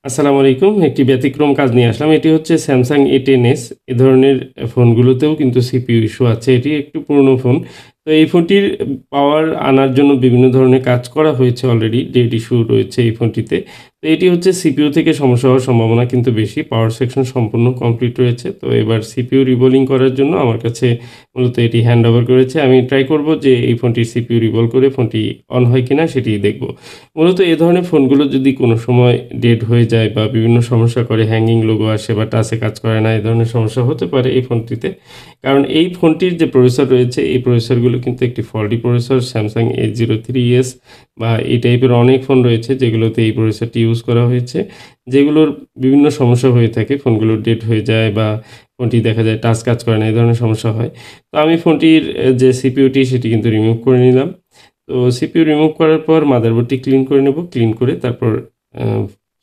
আসসালামু আলাইকুম। একটি ব্যতিক্রম কাজ নিয়ে আসলাম। এটি হচ্ছে Samsung A10s এ ধরনের ফোনগুলোতেও কিন্তু সিপিইউ ইস্যু আছে। এটি একটু পুরনো ফোন। তো এই ফোনটির পাওয়ার আনার জন্য বিভিন্ন ধরনের কাজ করা হয়েছে অলরেডি। ডেড ইস্যু রয়েছে এই ফোনটিতে। তো এটি হচ্ছে সিপিইউ থেকে সমস্যা হওয়ার সম্ভাবনা কিন্তু বেশি। পাওয়ার সেকশন সম্পূর্ণ কমপ্লিট রয়েছে। তো এবার সিপিইউ রিবোলিং করার জন্য আমার কাছে মূলত এটি হ্যান্ডওভার করেছে। আমি ট্রাই করব যে এই ফোনটির সিপিইউ রিবল করে ফোনটি অন হয় কিনা সেটি দেখব। মূলত এ ধরনের ফোনগুলো যদি কোনো সময় ডেড হয়ে যায় বা বিভিন্ন সমস্যা করে, হ্যাঙ্গিং লোগো আসে বা টাচে কাজ করে না, এ ধরনের সমস্যা হতে পারে এই ফোনটিতে। কারণ এই ফোনটির যে প্রসেসর রয়েছে, এই প্রসেসরগুলো কিন্তু একটি ফল্টি প্রসেসর। Samsung A03s বা এই টাইপের অনেক ফোন রয়েছে যেগুলোতে এই প্রসেসরটি ইউজ করা হয়েছে। যেগুলোর বিভিন্ন সমস্যা হয়ে থাকে, ফোনগুলো ডেড হয়ে যায় বা ফোনটি দেখা যায় টাচ কাজ করে না, এই ধরনের সমস্যা হয়। তো আমি ফোনটির যে সিপিইউটি সেটি কিন্তু রিমুভ করে নিলাম। তো সিপিইউ রিমুভ করার পর মাদারবোর্ডটি ক্লিন করে নেব। ক্লিন করে তারপর আ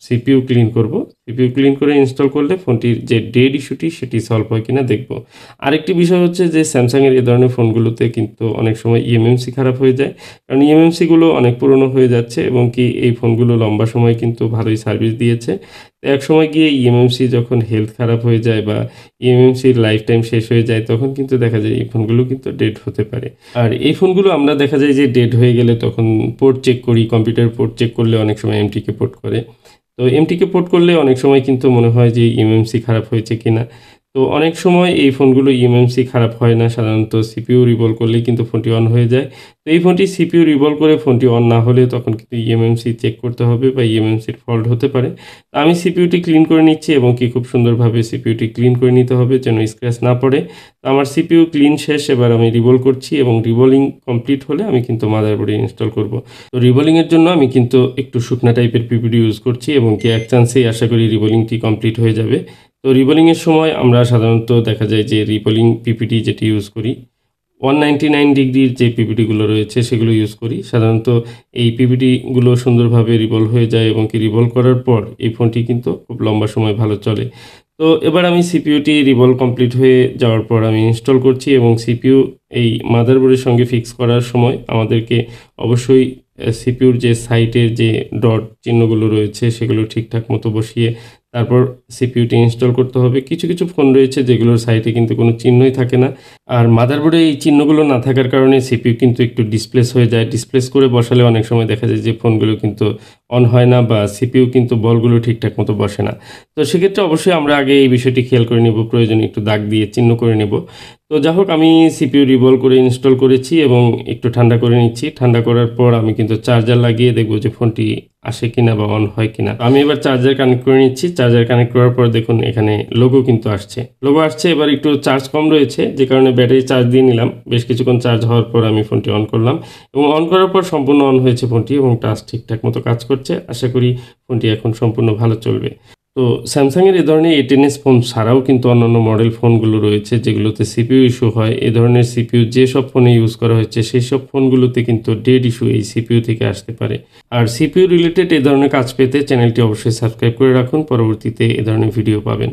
সিপিইউ ক্লিন করব। সিপিইউ ক্লিন করে ইনস্টল করলে ফোনটির যে ডেড ইস্যুটি সেটি সলভ হয় কিনা দেখব। আরেকটি বিষয় হচ্ছে যে Samsung এর এ ধরনের ফোনগুলোতে কিন্তু অনেক সময় eMMC খারাপ হয়ে যায়। কারণ eMMC গুলো অনেক পুরনো হয়ে যাচ্ছে এবং কি এই ফোনগুলো লম্বা সময় কিন্তু ভালোই সার্ভিস দিয়েছে। তো একসময় গিয়ে eMMC যখন হেলথ খারাপ হয়ে যায় বা eMMC-র লাইফ টাইম শেষ হয়ে যায় তখন কিন্তু দেখা যায় এই ফোনগুলো কিন্তু ডেড হতে পারে। আর এই ফোনগুলো আমরা দেখা যায় যে ডেড হয়ে গেলে তখন পোর্ট চেক করি, কম্পিউটার পোর্ট চেক করলে অনেক সময় এমটিকে পোর্ট করে। তো এমটিকে পোর্ট করলে অনেক সময় কিন্তু মনে হয় যে eMMC খারাপ হয়েছে কিনা। তো অনেক সময় এই ফোনগুলো eMMC খারাপ হয় না। সাধারণত সিপিইউ রিবল করলেই কিন্তু ফোনটি অন হয়ে যায়। তো এই ফোনটি সিপিইউ রিবল করে ফোনটি অন না হলে তখন কিন্তু eMMC চেক করতে হবে বা eMMC-র ফল্ট হতে পারে। তো আমি সিপিইউটি ক্লিন করে নিচ্ছি এবং কি খুব সুন্দরভাবে সিপিইউটি ক্লিন করে নিতে হবে যেন স্ক্র্যাচ না পড়ে। তো আমার সিপিইউ ক্লিন শেষ। এবার আমি রিবোল করছি এবং রিবোলিং কমপ্লিট হলে আমি কিন্তু মাদারবোর্ডে ইনস্টল করব। তো রিবোলিং এর জন্য আমি কিন্তু একটু শুকনা টাইপের পিপিটি ইউজ করছি এবং কি এক চান্সেই আশা করি রিবোলিংটি কমপ্লিট হয়ে যাবে। তো রিবোলিং এর সময় আমরা সাধারণত দেখা যায় যে রিবোলিং পিপিটি যেটি ইউজ করি 199 ডিগ্রির যে পিপিটি গুলো রয়েছে সেগুলো ইউজ করি। সাধারণত এই পিপিটি গুলো সুন্দরভাবে রিভলভ হয়ে যায় এবং কি রিভলভ করার পর এই ফোনটি কিন্তু খুব লম্বা সময় ভালো চলে। তো এবার আমি সিপিইউটি রিভলভ কমপ্লিট হয়ে যাওয়ার পর আমি ইনস্টল করছি এবং সিপিইউ এই মাদারবোর্ডের সঙ্গে ফিক্স করার সময় আমাদেরকে অবশ্যই সিপিইউর যে সাইডের যে ডট চিহ্নগুলো রয়েছে সেগুলো ঠিকঠাক মতো বসিয়ে তারপর সিপিইউটি ইনস্টল করতে হবে। কিছু, কিছু ফোন রয়েছে যেগুলোর সাইডে কিন্তু কোনো চিহ্নই থাকে না। আর মাদারবোর্ডে এই চিহ্নগুলো না থাকার কারণে সিপিইউ কিন্তু একটু ডিসপ্লেস হয়ে যায়। ডিসপ্লেস করে বসালে অনেক সময় দেখা যায় যে ফোনগুলো কিন্তু অন হয় না বা সিপিইউ কিন্তু বলগুলো ঠিকঠাক মতো বসে না। তো সেক্ষেত্রে অবশ্যই আমরা আগে এই বিষয়টি খেয়াল করে নেব। প্রয়োজনে একটু দাগ দিয়ে চিহ্ন করে নেব। তো যা হোক আমি সিপিইউ রিভলভ করে ইনস্টল করেছি এবং একটু ঠান্ডা করে নিচ্ছি। ঠান্ডা করার পর আমি কিন্তু চার্জার লাগিয়ে দেখব যে ফোনটি আসে কিনা বা অন হয় কিনা। আমি এবার চার্জার কানেক্ট করে নিচ্ছি। চার্জার কানেক্ট করার পর দেখুন এখানে লোগো কিন্তু আসছে। লোগো আসছে, এবার একটু চার্জ কম রয়েছে যে কারণে ব্যাটারি চার্জ দিয়ে নিলাম। বেশ কিছুক্ষণ চার্জ হওয়ার পর আমি ফোনটি অন করলাম এবং অন করার পর সম্পূর্ণ অন হয়েছে ফোনটি এবং টাচ ঠিকঠাক মতো কাজ করছে। আশা করি ফোনটি এখন সম্পূর্ণ ভালো চলবে। তো Samsung এর এ ধরনের A10s ফোন ছাড়াও কিন্তু অন্যান্য মডেল ফোনগুলো রয়েছে যেগুলোতে সিপিইউ ইস্যু হয়। এ ধরনের সিপিইউ যেসব ফোনে ইউজ করা হয়েছে সেসব ফোনগুলোতে কিন্তু ডেড ইস্যু এই সিপিইউ থেকে আসতে পারে। আর সিপিইউ রিলেটেড এ ধরনের কাজ পেতে চ্যানেলটি অবশ্যই সাবস্ক্রাইব করে রাখুন। পরবর্তীতে এ ধরনের ভিডিও পাবেন।